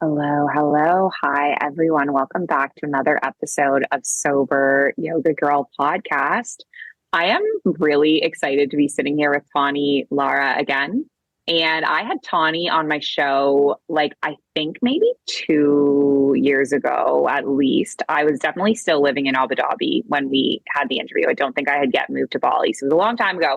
Hello, hello. Hi, everyone. Welcome back to another episode of Sober Yoga Girl podcast. I am really excited to be sitting here with Tawny, Lara again. And I had Tawny on my show, I think maybe 2 years ago, at least. I was definitely still living in Abu Dhabi when we had the interview. I don't think I had yet moved to Bali. So it was a long time ago.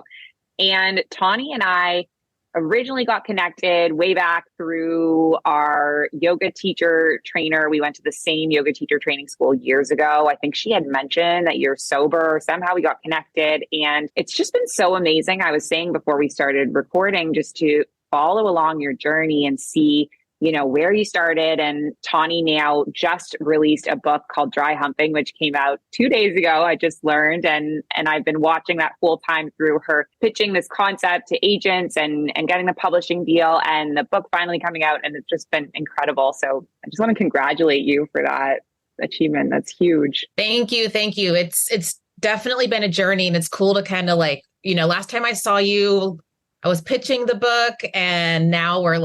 And Tawny and I originally got connected way back through our yoga teacher trainer. We went to the same yoga teacher training school years ago. I think she had mentioned that you're sober. Somehow we got connected, and it's just been so amazing. I was saying before we started recording, just to follow along your journey and see where you started. And Tawny now just released a book called Dry Humping, which came out 2 days ago. I just learned, and I've been watching that full time through her pitching this concept to agents and getting the publishing deal, and the book finally coming out, and it's just been incredible. So I just want to congratulate you for that achievement. That's huge. Thank you. Thank you. It's definitely been a journey, and it's cool to kind of last time I saw you, I was pitching the book, and now we're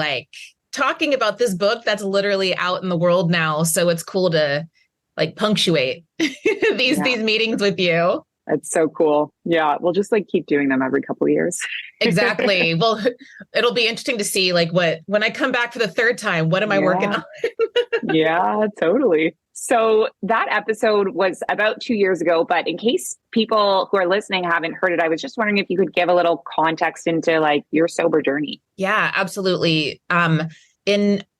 talking about this book that's literally out in the world now. So it's cool to punctuate these meetings with you. That's so cool. Yeah. We'll just keep doing them every couple of years. Exactly. Well, it'll be interesting to see when I come back for the third time, what am I working on? Yeah, totally. So that episode was about 2 years ago, but in case people who are listening haven't heard it, I was just wondering if you could give a little context into your sober journey. Yeah, absolutely. On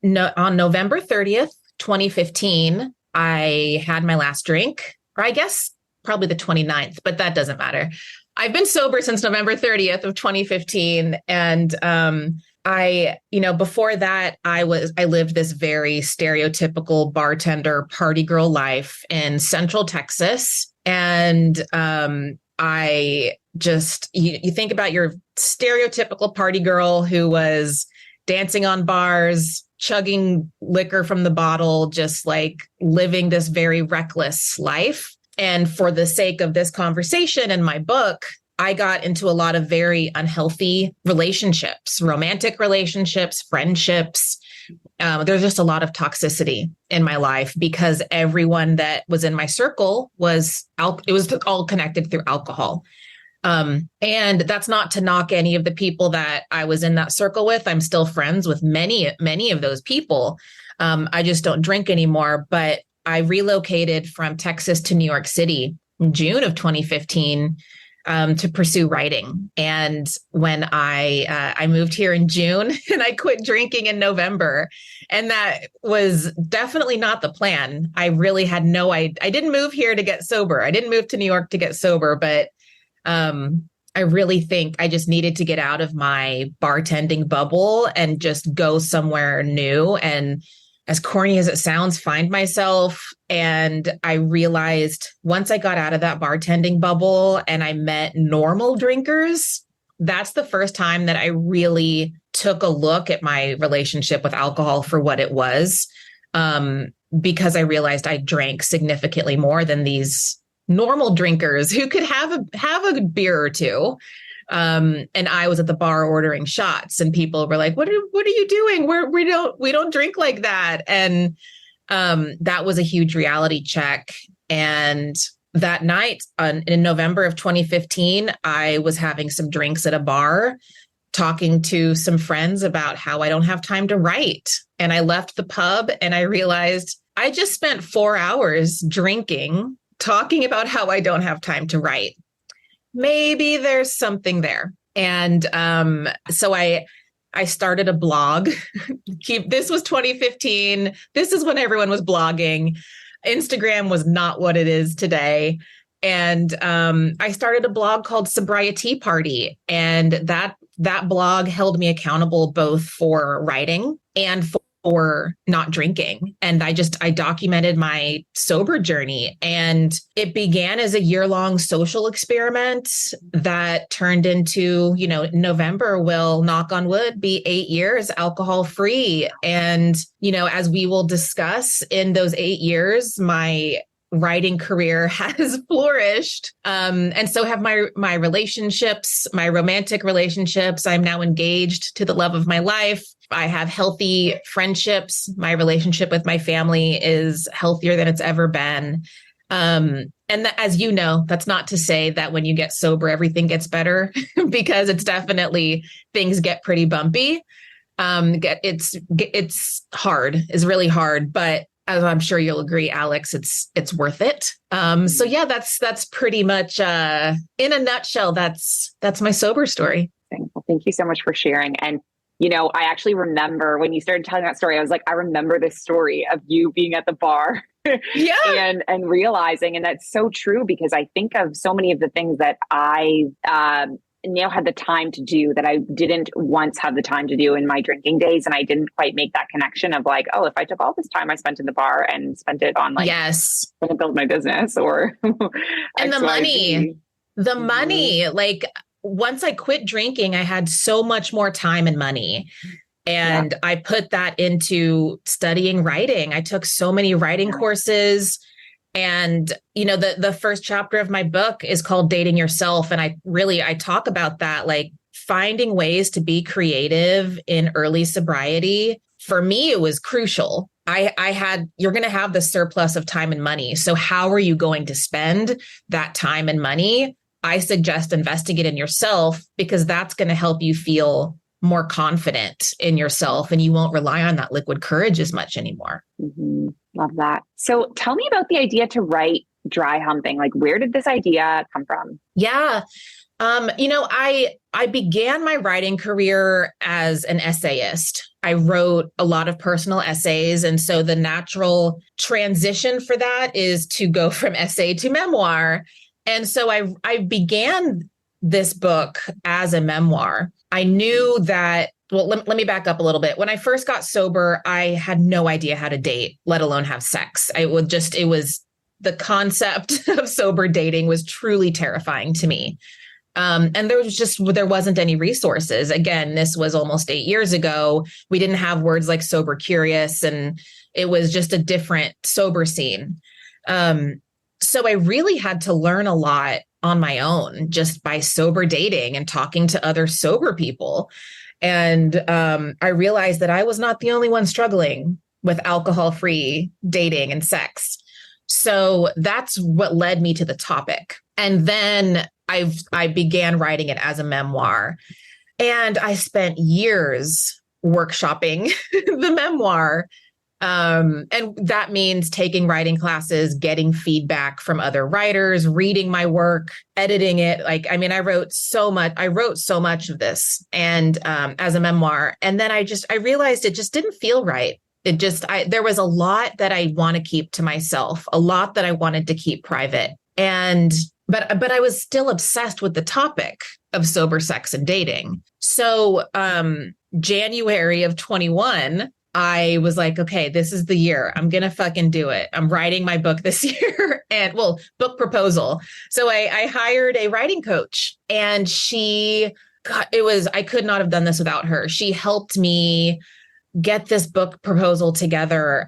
November 30th, 2015, I had my last drink, or I guess probably the 29th, but that doesn't matter. I've been sober since November 30th of 2015. And before that, I lived this very stereotypical bartender party girl life in Central Texas. And I just, you think about your stereotypical party girl who was dancing on bars, chugging liquor from the bottle, just living this very reckless life. And for the sake of this conversation and my book, I got into a lot of very unhealthy relationships, romantic relationships, friendships. There's just a lot of toxicity in my life because everyone that was in my circle it was all connected through alcohol. And that's not to knock any of the people that I was in that circle with. I'm still friends with many, many of those people. I just don't drink anymore. But I relocated from Texas to New York City in June of 2015 to pursue writing. And when I moved here in June and I quit drinking in November, and that was definitely not the plan. I really had I didn't move here to get sober. I didn't move to New York to get sober, but I really think I just needed to get out of my bartending bubble and just go somewhere new. And as corny as it sounds, find myself. And I realized once I got out of that bartending bubble and I met normal drinkers, that's the first time that I really took a look at my relationship with alcohol for what it was. Because I realized I drank significantly more than these normal drinkers who could have a beer or two. And I was at the bar ordering shots, and people were like, what are you doing? We don't drink like that. And that was a huge reality check. And that night in November of 2015, I was having some drinks at a bar, talking to some friends about how I don't have time to write. And I left the pub and I realized I just spent 4 hours drinking, talking about how I don't have time to write. Maybe there's something there. And so I started a blog. This was 2015. This is when everyone was blogging. Instagram was not what it is today. And I started a blog called Sobriety Party. And that blog held me accountable both for writing and for not drinking. And I documented my sober journey. And it began as a year-long social experiment that turned into, November will, knock on wood, be 8 years alcohol free. And, as we will discuss, in those 8 years, my writing career has flourished. And so have my relationships, my romantic relationships. I'm now engaged to the love of my life. I have healthy friendships. My relationship with my family is healthier than it's ever been. As you know, that's not to say that when you get sober, everything gets better, because it's definitely, things get pretty bumpy. It's hard, is really hard, but as I'm sure you'll agree, Alex, it's worth it. So yeah, that's pretty much, in a nutshell, that's my sober story. Well, thank you so much for sharing. And I actually remember when you started telling that story, I was like, I remember this story of you being at the bar. Yeah. and realizing, and that's so true, because I think of so many of the things that I now had the time to do that I didn't once have the time to do in my drinking days. And I didn't quite make that connection of like, oh, if I took all this time I spent in the bar and spent it on like, yes, going to build my business or and the money, Mm-hmm. like once I quit drinking, I had so much more time and money. And I put that into studying writing. I took so many writing courses. And, the first chapter of my book is called Dating Yourself. And I talk about that, like finding ways to be creative in early sobriety. For me, it was crucial. You're going to have the surplus of time and money. So how are you going to spend that time and money? I suggest investing it in yourself, because that's going to help you feel more confident in yourself, and you won't rely on that liquid courage as much anymore. Mm-hmm. Love that. So tell me about the idea to write Dry Humping. Like, where did this idea come from? Yeah. I began my writing career as an essayist. I wrote a lot of personal essays. And so the natural transition for that is to go from essay to memoir. And so I began this book as a memoir. I knew that, well, let me back up a little bit. When I first got sober, I had no idea how to date, let alone have sex. It was the concept of sober dating was truly terrifying to me. And there wasn't any resources. Again, this was almost 8 years ago. We didn't have words like sober curious, and it was just a different sober scene. So I really had to learn a lot on my own, just by sober dating and talking to other sober people. And I realized that I was not the only one struggling with alcohol-free dating and sex. So that's what led me to the topic. And then I began writing it as a memoir. And I spent years workshopping the memoir. And that means taking writing classes, getting feedback from other writers, reading my work, editing it. I wrote so much of this and as a memoir. And then I realized it just didn't feel right. There was a lot that I want to keep to myself, a lot that I wanted to keep private. But I was still obsessed with the topic of sober sex and dating. So January of 21, I was like, okay, this is the year. I'm going to fucking do it. I'm writing my book this year book proposal. So I hired a writing coach, and I could not have done this without her. She helped me get this book proposal together.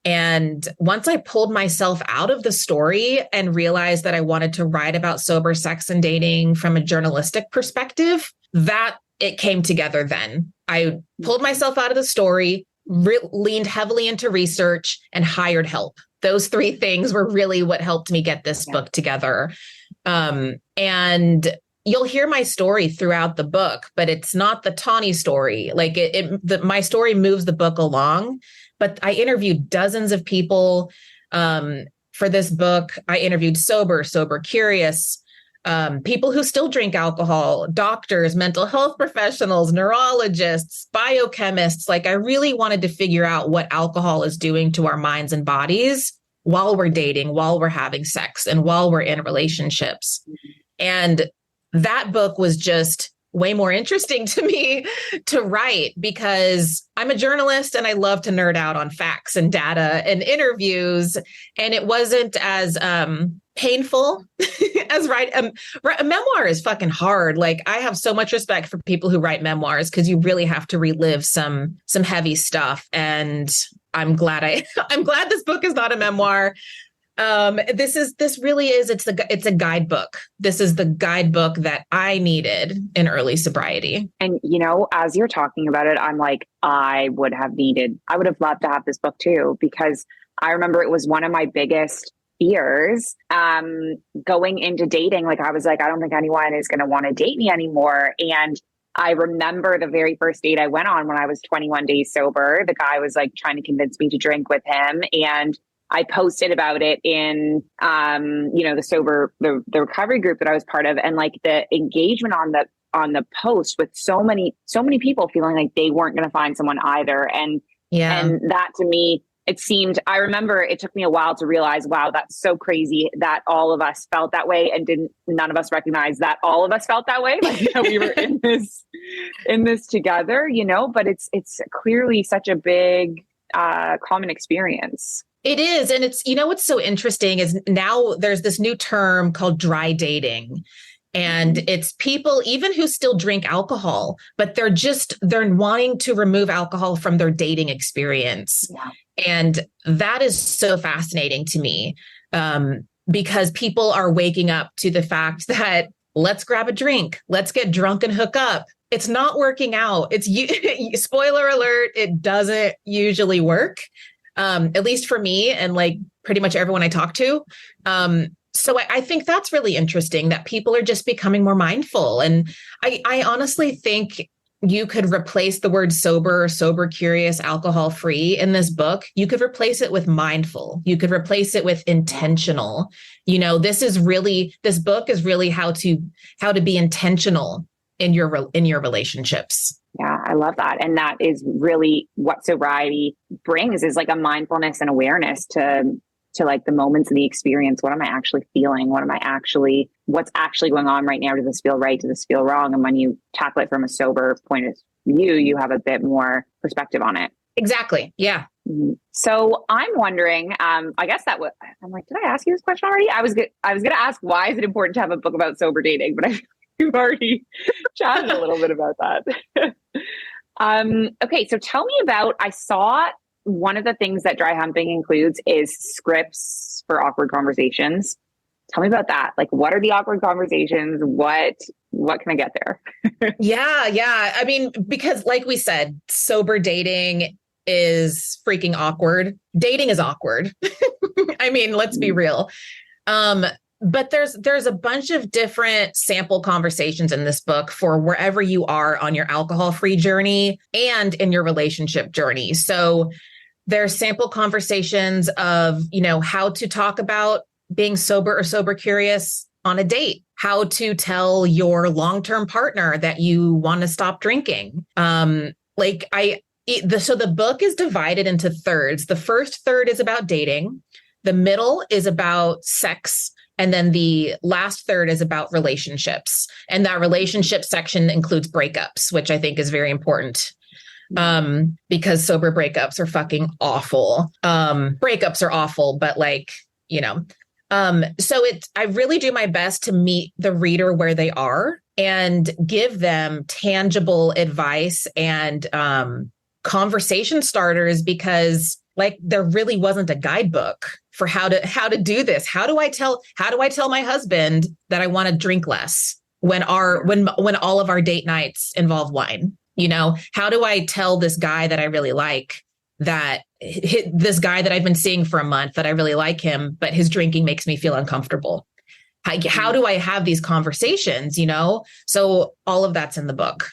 And once I pulled myself out of the story and realized that I wanted to write about sober sex and dating from a journalistic perspective, that it came together then. I pulled myself out of the story, leaned heavily into research, and hired help. Those three things were really what helped me get this book together. And you'll hear my story throughout the book, but it's not the Tawny story. Like my story moves the book along, but I interviewed dozens of people for this book. I interviewed sober curious, people who still drink alcohol, doctors, mental health professionals, neurologists, biochemists. Like, I really wanted to figure out what alcohol is doing to our minds and bodies while we're dating, while we're having sex, and while we're in relationships. And that book was just way more interesting to me to write, because I'm a journalist and I love to nerd out on facts and data and interviews. And it wasn't as painful as a memoir is fucking hard. Like, I have so much respect for people who write memoirs, because you really have to relive some heavy stuff. And I'm glad this book is not a memoir. This really is, it's a guidebook. This is the guidebook that I needed in early sobriety. And, as you're talking about it, I'm like, I would have loved to have this book too, because I remember it was one of my biggest fears going into dating. Like, I was like, I don't think anyone is going to want to date me anymore. And I remember the very first date I went on when I was 21 days sober, the guy was like trying to convince me to drink with him. And I posted about it in, the recovery group that I was part of, and like the engagement on the post with so many people feeling like they weren't going to find someone either. And that to me, I remember it took me a while to realize, wow, that's so crazy that all of us felt that way, and none of us recognize that all of us felt that way. Like, we were in this together, but it's clearly such a big common experience. It is. And it's, what's so interesting is now there's this new term called dry dating. And it's people even who still drink alcohol, but they're wanting to remove alcohol from their dating experience. Yeah. And that is so fascinating to me, because people are waking up to the fact that let's grab a drink, let's get drunk and hook up. It's not working out. Spoiler alert, it doesn't usually work. At least for me and like pretty much everyone I talk to. So I think that's really interesting that people are just becoming more mindful. And I honestly think you could replace the word sober curious, alcohol free in this book. You could replace it with mindful. You could replace it with intentional. This book is really how to be intentional in your relationships. Yeah, I love that. And that is really what sobriety brings, is like a mindfulness and awareness to like the moments of the experience. What am I actually feeling? What's actually going on right now? Does this feel right? Does this feel wrong? And when you tackle it from a sober point of view, you have a bit more perspective on it. Exactly. Yeah. So I'm wondering, I'm like, did I ask you this question already? I was going to ask, why is it important to have a book about sober dating? But we've already chatted a little bit about that. Okay, so tell me about, I saw one of the things that Dry Humping includes is scripts for awkward conversations. Tell me about that. Like, what are the awkward conversations? What can I get there? Yeah. I mean, because like we said, sober dating is freaking awkward. Dating is awkward. I mean, let's be real. But there's a bunch of different sample conversations in this book for wherever you are on your alcohol-free journey and in your relationship journey. So there's sample conversations of, how to talk about being sober or sober curious on a date, how to tell your long-term partner that you want to stop drinking. So the book is divided into thirds. The first third is about dating. The middle is about sex. And then the last third is about relationships. And that relationship section includes breakups, which I think is very important, because sober breakups are fucking awful. Breakups are awful, but I really do my best to meet the reader where they are and give them tangible advice and conversation starters, because there really wasn't a guidebook for how to do this. How do I tell my husband that I want to drink less when all of our date nights involve wine? How do I tell this guy that I really like that this guy that I've been seeing for a month that I really like him, but his drinking makes me feel uncomfortable? How do I have these conversations, So all of that's in the book.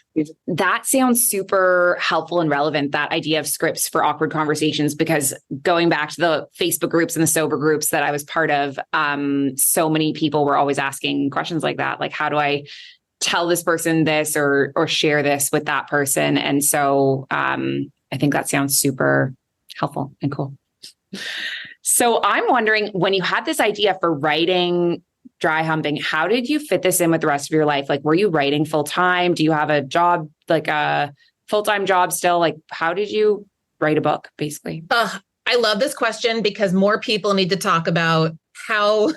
That sounds super helpful and relevant, that idea of scripts for awkward conversations, because going back to the Facebook groups and the sober groups that I was part of, so many people were always asking questions like that. Like, how do I tell this person this or share this with that person? And so I think that sounds super helpful and cool. So I'm wondering, when you had this idea for writing Dry Humping, how did you fit this in with the rest of your life? Like, were you writing full time? Do you have a job, like a full-time job still? Like, how did you write a book, basically? I love this question, because more people need to talk about how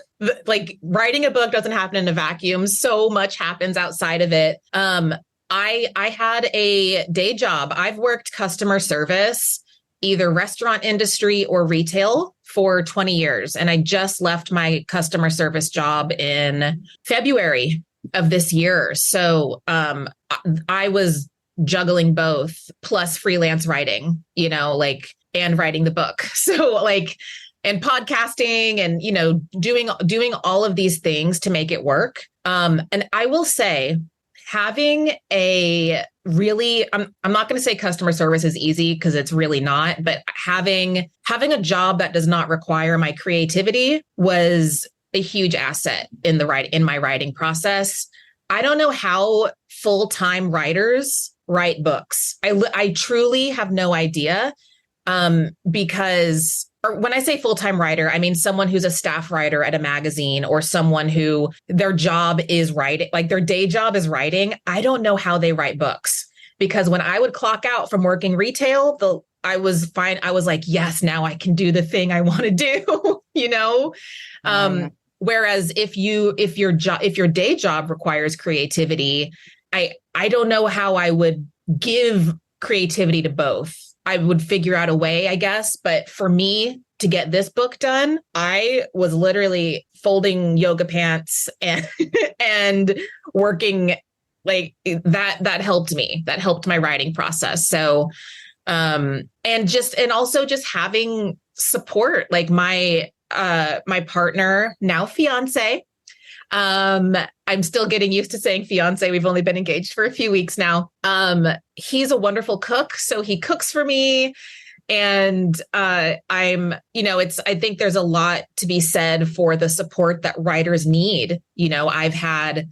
writing a book doesn't happen in a vacuum. So much happens outside of it. I had a day job. I've worked customer service either restaurant industry or retail for 20 years. And I just left my customer service job in February of this year. So I was juggling both plus freelance writing, and writing the book. So and podcasting and, doing all of these things to make it work. And I will say, having a really, I'm not going to say customer service is easy because it's really not, but having a job that does not require my creativity was a huge asset in my writing process. I don't know how full-time writers write books. I truly have no idea, because when I say full-time writer, I mean someone who's a staff writer at a magazine or someone who their job is writing, like their day job is writing. I don't know how they write books, because when I would clock out from working retail, I was fine. I was like, yes, now I can do the thing I want to do, Whereas if your day job requires creativity, I don't know how I would give creativity to both. I would figure out a way, I guess. But for me to get this book done, I was literally folding yoga pants and working like that. That helped me. That helped my writing process. So, and also just having support, like my partner, now fiance. I'm still getting used to saying fiance. We've only been engaged for a few weeks now. He's a wonderful cook, so he cooks for me. And I think there's a lot to be said for the support that writers need. I have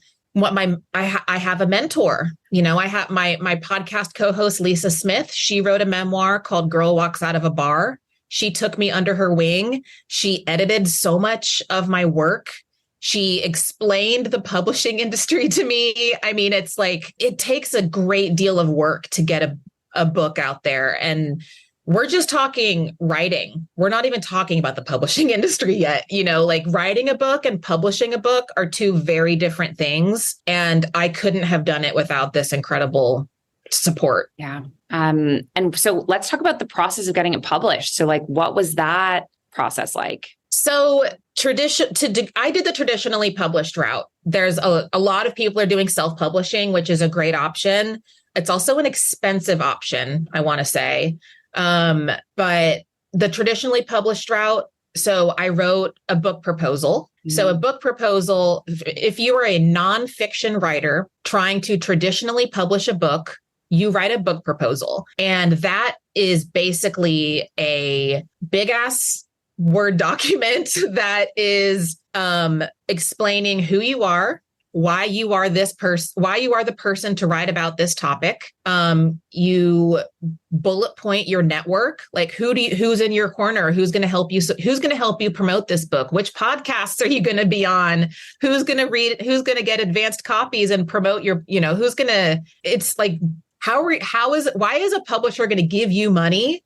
a mentor. I have my podcast co-host, Lisa Smith. She wrote a memoir called Girl Walks Out of a Bar. She took me under her wing. She edited so much of my work. She explained the publishing industry to me. I mean, it's like, it takes a great deal of work to get a book out there. And we're just talking writing. We're not even talking about the publishing industry yet. Like writing a book and publishing a book are two very different things. And I couldn't have done it without this incredible support. Yeah. And so let's talk about the process of getting it published. So what was that process like? So I did the traditionally published route. There's a lot of people are doing self-publishing, which is a great option. It's also an expensive option, I want to say. But the traditionally published route, so I wrote a book proposal. Mm-hmm. So a book proposal, if you are a nonfiction writer trying to traditionally publish a book, you write a book proposal. And that is basically a big ass Word document that is explaining who you are, why you are the person to write about this topic. You bullet point your network, like who's in your corner, who's going to help you promote this book, which podcasts are you going to be on, who's going to read, who's going to get advanced copies and promote your, it's like, why is a publisher going to give you money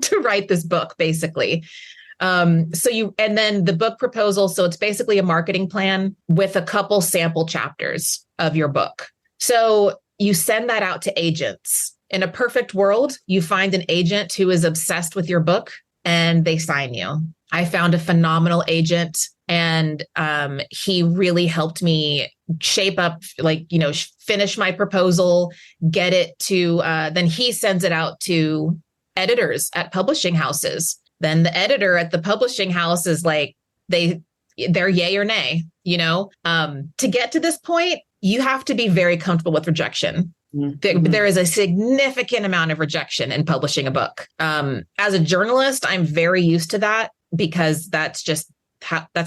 to write this book, basically? And then the book proposal. So it's basically a marketing plan with a couple sample chapters of your book. So you send that out to agents. In a perfect world, you find an agent who is obsessed with your book and they sign you. I found a phenomenal agent, and he really helped me shape up, finish my proposal, get it to, then he sends it out to editors at publishing houses. Then the editor at the publishing house is like, they're yay or nay, to get to this point, you have to be very comfortable with rejection. Mm-hmm. There is a significant amount of rejection in publishing a book. As a journalist, I'm very used to that because that's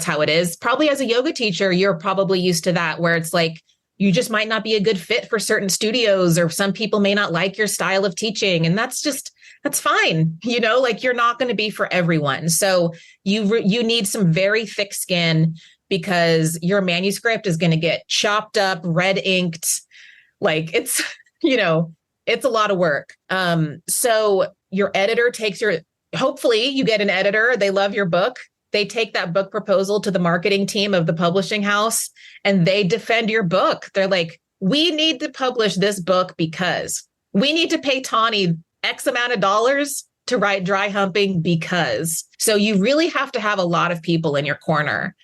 how it is. Probably as a yoga teacher, you're probably used to that, where it's like, you just might not be a good fit for certain studios, or some people may not like your style of teaching. And that's fine. You're not going to be for everyone. So you need some very thick skin, because your manuscript is going to get chopped up, red inked. It's a lot of work. So your editor hopefully you get an editor. They love your book. They take that book proposal to the marketing team of the publishing house and they defend your book. They're like, we need to publish this book because we need to pay Tawny X amount of dollars to write Dry Humping because. So you really have to have a lot of people in your corner.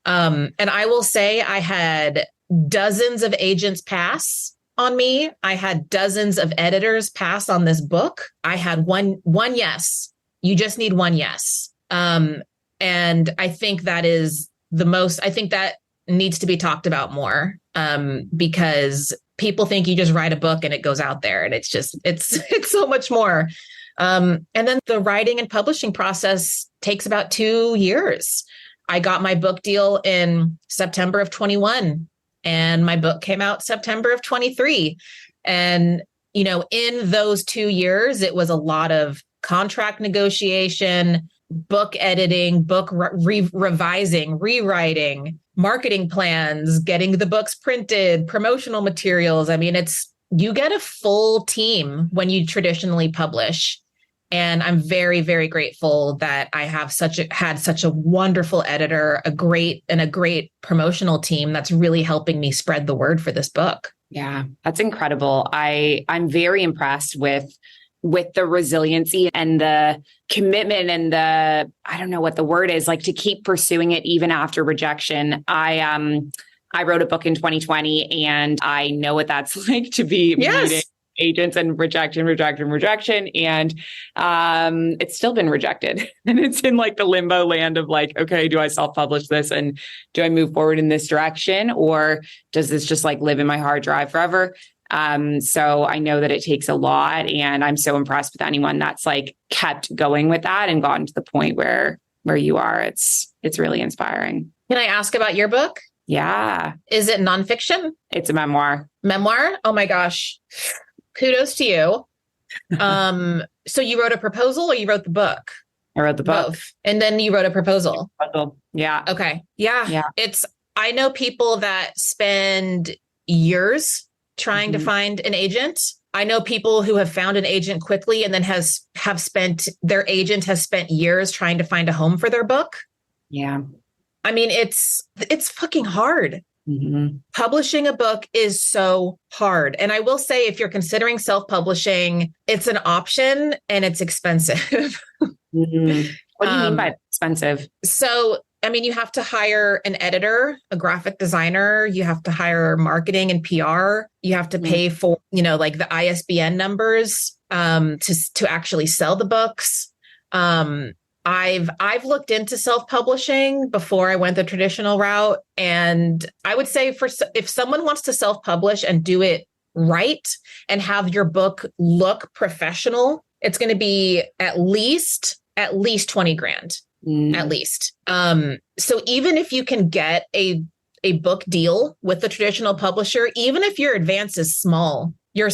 And I will say I had dozens of agents pass on me. I had dozens of editors pass on this book. I had one yes. You just need one yes. And I think that is I think that needs to be talked about more, because people think you just write a book and it goes out there, and it's so much more. And then the writing and publishing process takes about 2 years. I got my book deal in September of 21, and my book came out September of 23. And, in those 2 years, it was a lot of contract negotiation, book editing, book revising, rewriting, marketing plans, getting the books printed, promotional materials. I mean, you get a full team when you traditionally publish. And I'm very, very grateful that I have had such a wonderful editor, a great promotional team that's really helping me spread the word for this book. Yeah, that's incredible. I'm very impressed with the resiliency and the commitment and I don't know what the word is, like, to keep pursuing it even after rejection. I wrote a book in 2020, and I know what that's like to be meeting agents and rejection. And it's still been rejected. And it's in like the limbo land of like, okay, do I self-publish this? And do I move forward in this direction? Or does this just like live in my hard drive forever? So I know that it takes a lot, and I'm so impressed with anyone that's like kept going with that and gotten to the point where you are. It's really inspiring. Can I ask about your book? Yeah. Is it nonfiction? It's a memoir. Memoir? Oh my gosh. Kudos to you. So you wrote a proposal or you wrote the book? I wrote the book. Both. And then you wrote a proposal. Yeah. Okay. Yeah. I know people that spend years trying to find an agent. I know people who have found an agent quickly and then their agent has spent years trying to find a home for their book. Yeah. I mean, it's fucking hard. Mm-hmm. Publishing a book is so hard. And I will say, if you're considering self-publishing, it's an option and it's expensive. Mm-hmm. What do you mean by expensive? So, I mean, you have to hire an editor, a graphic designer, you have to hire marketing and PR. You have to pay for, like the ISBN numbers to actually sell the books. I've looked into self-publishing before I went the traditional route. And I would say if someone wants to self-publish and do it right and have your book look professional, it's going to be at least 20 grand, at least. So even if you can get a book deal with the traditional publisher, even if your advance is small, you're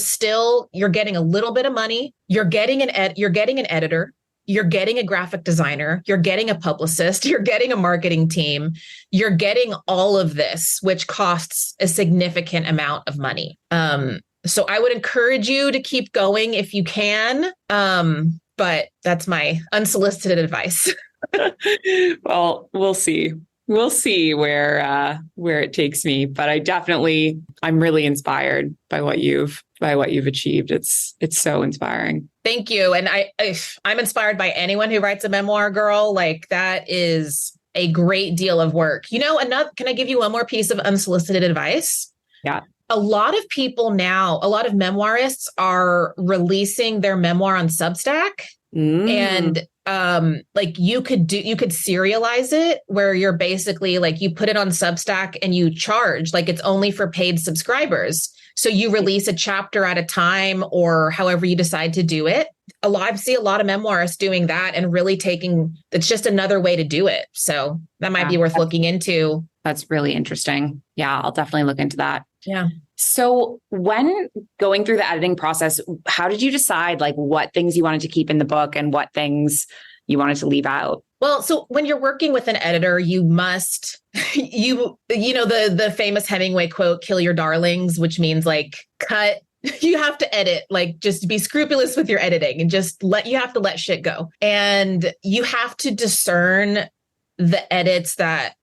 getting a little bit of money. You're getting an editor. You're getting a graphic designer, you're getting a publicist, you're getting a marketing team, you're getting all of this, which costs a significant amount of money. So I would encourage you to keep going if you can. But that's my unsolicited advice. Well, we'll see. We'll see where it takes me, but I'm really inspired by what you've achieved. It's so inspiring. Thank you. And I'm inspired by anyone who writes a memoir, girl. Like, that is a great deal of work. Can I give you one more piece of unsolicited advice? Yeah. A lot of people now, a lot of memoirists are releasing their memoir on Substack. And like you could serialize it where you're basically like, you put it on Substack and you charge, like it's only for paid subscribers. So you release a chapter at a time or however you decide to do it. I see a lot of memoirists doing that and really it's just another way to do it. So that might be worth looking into. That's really interesting. Yeah, I'll definitely look into that. Yeah. So when going through the editing process, how did you decide like what things you wanted to keep in the book and what things you wanted to leave out? Well, so when you're working with an editor, you must, the famous Hemingway quote, kill your darlings, which means like cut. You have to edit, like just be scrupulous with your editing and you have to let shit go. And you have to discern the edits that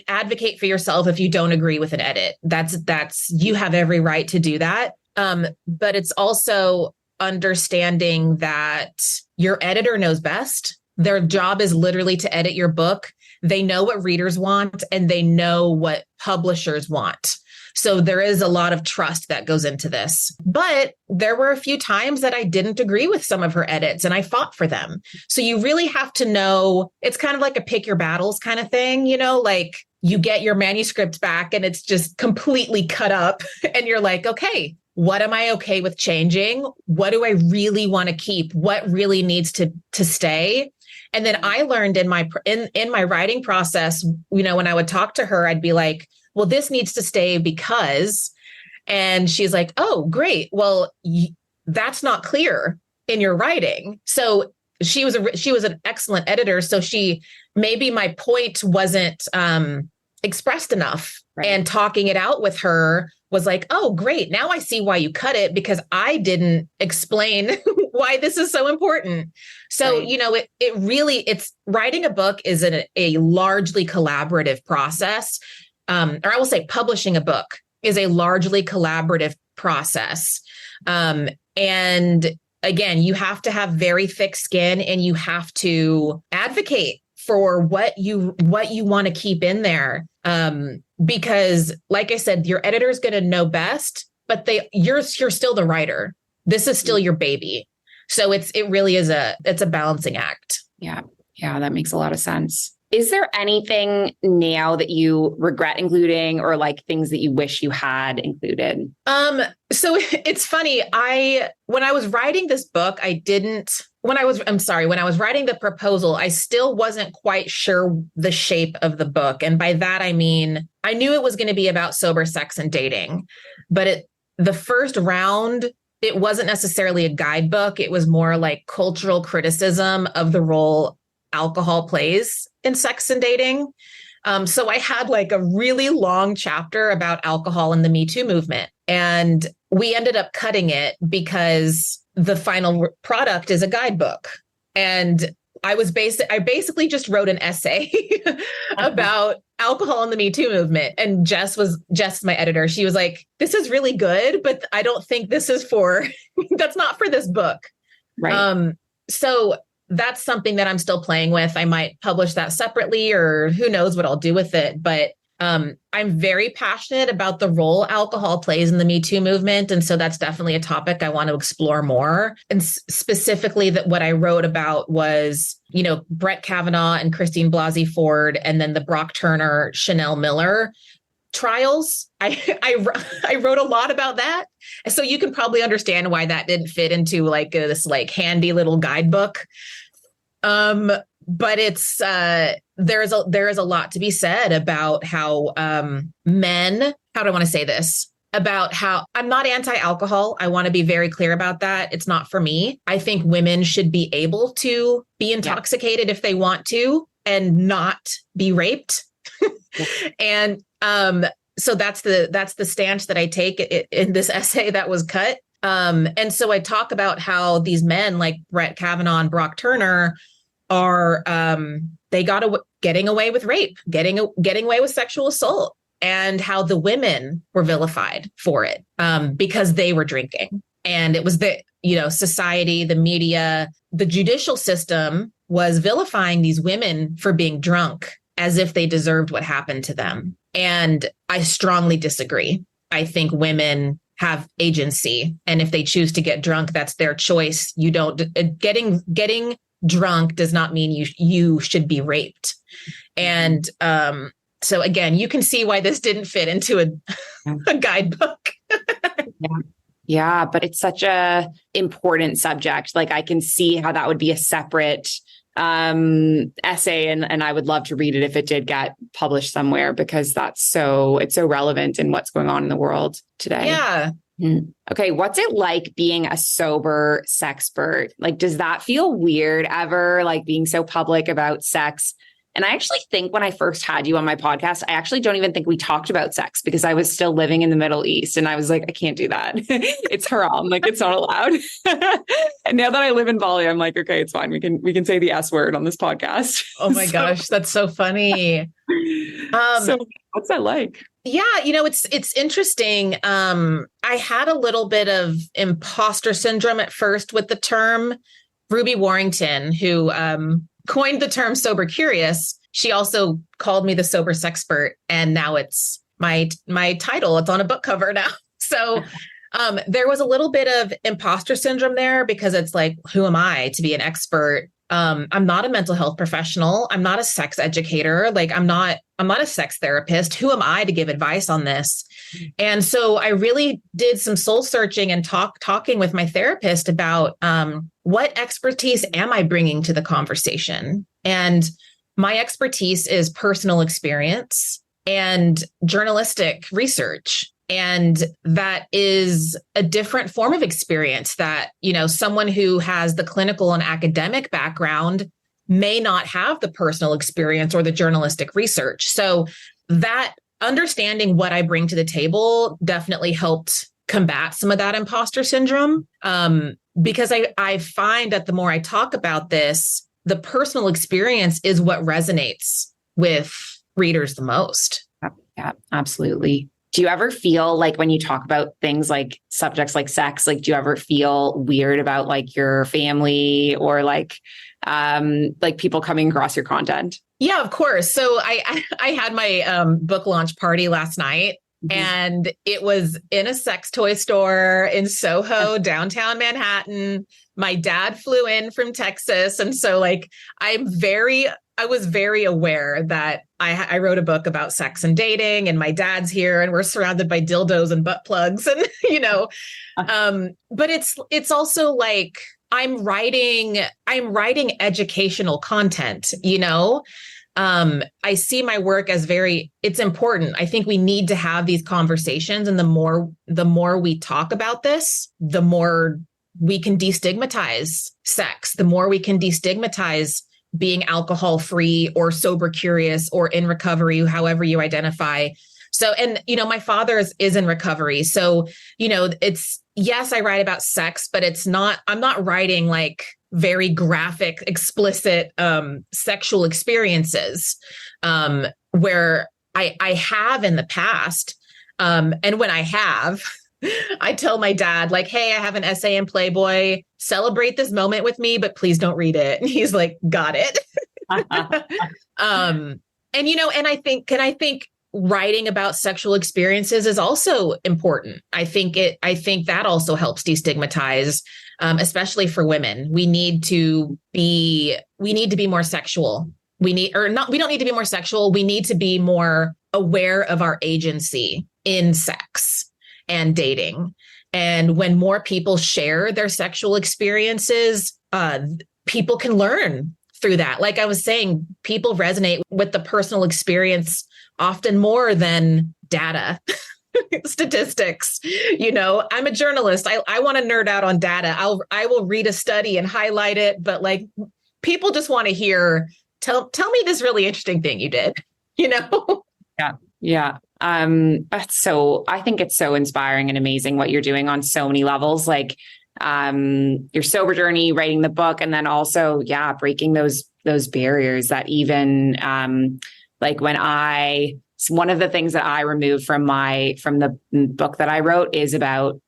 advocate for yourself if you don't agree with an edit. That's you have every right to do that. But it's also understanding that your editor knows best. Their job is literally to edit your book. They know what readers want and they know what publishers want. So there is a lot of trust that goes into this. But there were a few times that I didn't agree with some of her edits and I fought for them. So you really have to know, it's kind of like a pick your battles kind of thing, like you get your manuscript back and it's just completely cut up and you're like, okay, what am I okay with changing? What do I really want to keep? What really needs to stay? And then I learned in my writing process, when I would talk to her, I'd be like, well, this needs to stay because, and she's like, oh, great. Well, that's not clear in your writing. So she was an excellent editor. So maybe my point wasn't expressed enough. Right. And talking it out with her was like, oh, great. Now I see why you cut it because I didn't explain why this is so important. So, right. It's writing a book is a largely collaborative process. Or I will say publishing a book is a largely collaborative process. And again, you have to have very thick skin and you have to advocate for what you want to keep in there. Because like I said, your editor is going to know best, but you're still the writer. This is still your baby. So it really is it's a balancing act. Yeah. Yeah. That makes a lot of sense. Is there anything now that you regret including or like things that you wish you had included? So it's funny. When I was writing this book, when I was writing the proposal, I still wasn't quite sure the shape of the book. And by that, I mean, I knew it was going to be about sober sex and dating, but the first round, it wasn't necessarily a guidebook. It was more like cultural criticism of the role alcohol plays in sex and dating. So I had like a really long chapter about alcohol in the Me Too movement. And we ended up cutting it because the final product is a guidebook. And I basically just wrote an essay about alcohol in the Me Too movement. And Jess, my editor. She was like, this is really good, but I don't think this is that's not for this book. Right. So that's something that I'm still playing with. I might publish that separately or who knows what I'll do with it. But I'm very passionate about the role alcohol plays in the Me Too movement. And so that's definitely a topic I want to explore more. And specifically that what I wrote about was, Brett Kavanaugh and Christine Blasey Ford, and then the Brock Turner, Chanel Miller trials. I wrote a lot about that. So you can probably understand why that didn't fit into like this like handy little guidebook. But it's there is a lot to be said about how men, how do I want to say this? About how I'm not anti-alcohol. I want to be very clear about that. It's not for me. I think women should be able to be intoxicated if they want to and not be raped. And so that's the stance that I take in this essay that was cut. And so I talk about how these men like Brett Kavanaugh and Brock Turner are getting away with rape, getting away with sexual assault, and how the women were vilified for it because they were drinking. And it was the society, the media, the judicial system was vilifying these women for being drunk as if they deserved what happened to them. And I strongly disagree. I think women have agency. And if they choose to get drunk, that's their choice. You don't getting drunk does not mean you should be raped. And so again, you can see why this didn't fit into a guidebook. Yeah, but it's such a important subject. Like I can see how that would be a separate essay, and I would love to read it if it did get published somewhere, because it's so relevant in what's going on in the world today. Yeah. Okay. What's it like being a sober sexpert? Like, does that feel weird ever? Like being so public about sex? And I actually think when I first had you on my podcast, I actually don't even think we talked about sex because I was still living in the Middle East. And I was like, I can't do that. It's haram. Like it's not allowed. And now that I live in Bali, I'm like, okay, it's fine. We can say the S word on this podcast. Oh my gosh. That's so funny. So what's that like? Yeah, it's interesting. I had a little bit of imposter syndrome at first with the term. Ruby Warrington, who coined the term sober curious, she also called me the sober sexpert, and now it's my title. It's on a book cover now. So there was a little bit of imposter syndrome there because it's like, who am I to be an expert? I'm not a mental health professional. I'm not a sex educator. Like I'm not a sex therapist. Who am I to give advice on this? And so I really did some soul searching and talking with my therapist about what expertise am I bringing to the conversation? And my expertise is personal experience and journalistic research. And that is a different form of experience that, someone who has the clinical and academic background may not have the personal experience or the journalistic research. So that understanding what I bring to the table definitely helped combat some of that imposter syndrome. Because I find that the more I talk about this, the personal experience is what resonates with readers the most. Yeah, absolutely. Do you ever feel like when you talk about things like subjects like sex, like do you ever feel weird about like your family or like people coming across your content? Yeah, of course. So I had my book launch party last night, and it was in a sex toy store in Soho, downtown Manhattan. My dad flew in from Texas, and so like I was very aware that I wrote a book about sex and dating, and my dad's here, and we're surrounded by dildos and butt plugs, and but it's also like I'm writing educational content. I see my work as it's important. I think we need to have these conversations, and the more we talk about this, the more we can destigmatize sex, the more we can destigmatize being alcohol free or sober curious or in recovery, however you identify. So, and, my father is in recovery. So, yes, I write about sex, but I'm not writing like very graphic, explicit sexual experiences where I have in the past. And when I have, I tell my dad, like, hey, I have an essay in Playboy, celebrate this moment with me, but please don't read it. And he's like, got it. And I think writing about sexual experiences is also important. I think that also helps destigmatize, especially for women. We need to be more sexual. We don't need to be more sexual. We need to be more aware of our agency in sex and dating. And when more people share their sexual experiences, people can learn through that. Like I was saying, people resonate with the personal experience often more than data, statistics. I'm a journalist. I want to nerd out on data. I will read a study and highlight it, but like people just want to hear, tell me this really interesting thing you did, Yeah. Yeah. I think it's so inspiring and amazing what you're doing on so many levels, like, your sober journey, writing the book, and then also, breaking those barriers that even, like when one of the things that I removed from the book that I wrote is about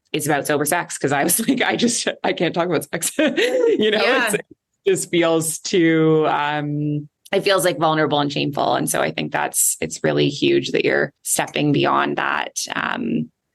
sober sex. Cause I was like, I can't talk about sex, It just feels too, it feels like vulnerable and shameful. And so I think it's really huge that you're stepping beyond that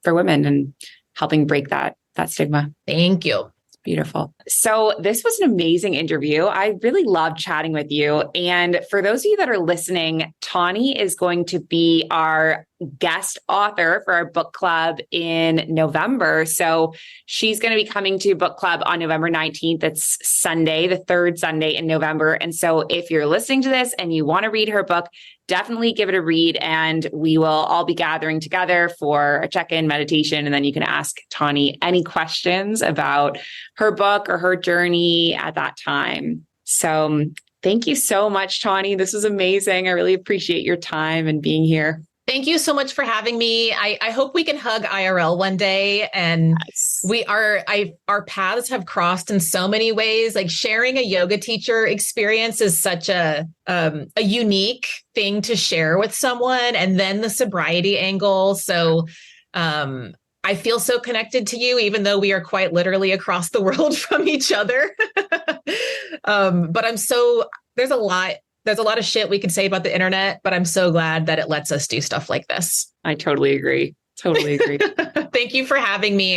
for women and helping break that stigma. Thank you. Beautiful. So this was an amazing interview. I really loved chatting with you. And for those of you that are listening, Tawny is going to be our guest author for our book club in November. So she's going to be coming to book club on November 19th. It's Sunday, the third Sunday in November. And so if you're listening to this and you want to read her book, definitely give it a read, and we will all be gathering together for a check-in meditation. And then you can ask Tawny any questions about her book or her journey at that time. So thank you so much, Tawny. This was amazing. I really appreciate your time and being here. Thank you so much for having me. I hope we can hug IRL one day. And Yes. our paths have crossed in so many ways. Like sharing a yoga teacher experience is such a unique thing to share with someone. And then the sobriety angle. So, I feel so connected to you, even though we are quite literally across the world from each other. But there's a lot of shit we could say about the internet, but I'm so glad that it lets us do stuff like this. I totally agree. Totally agree. Thank you for having me.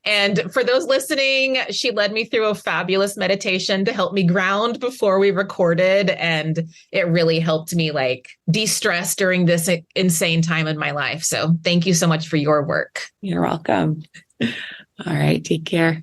And for those listening, she led me through a fabulous meditation to help me ground before we recorded. And it really helped me like de-stress during this insane time in my life. So thank you so much for your work. You're welcome. All right. Take care.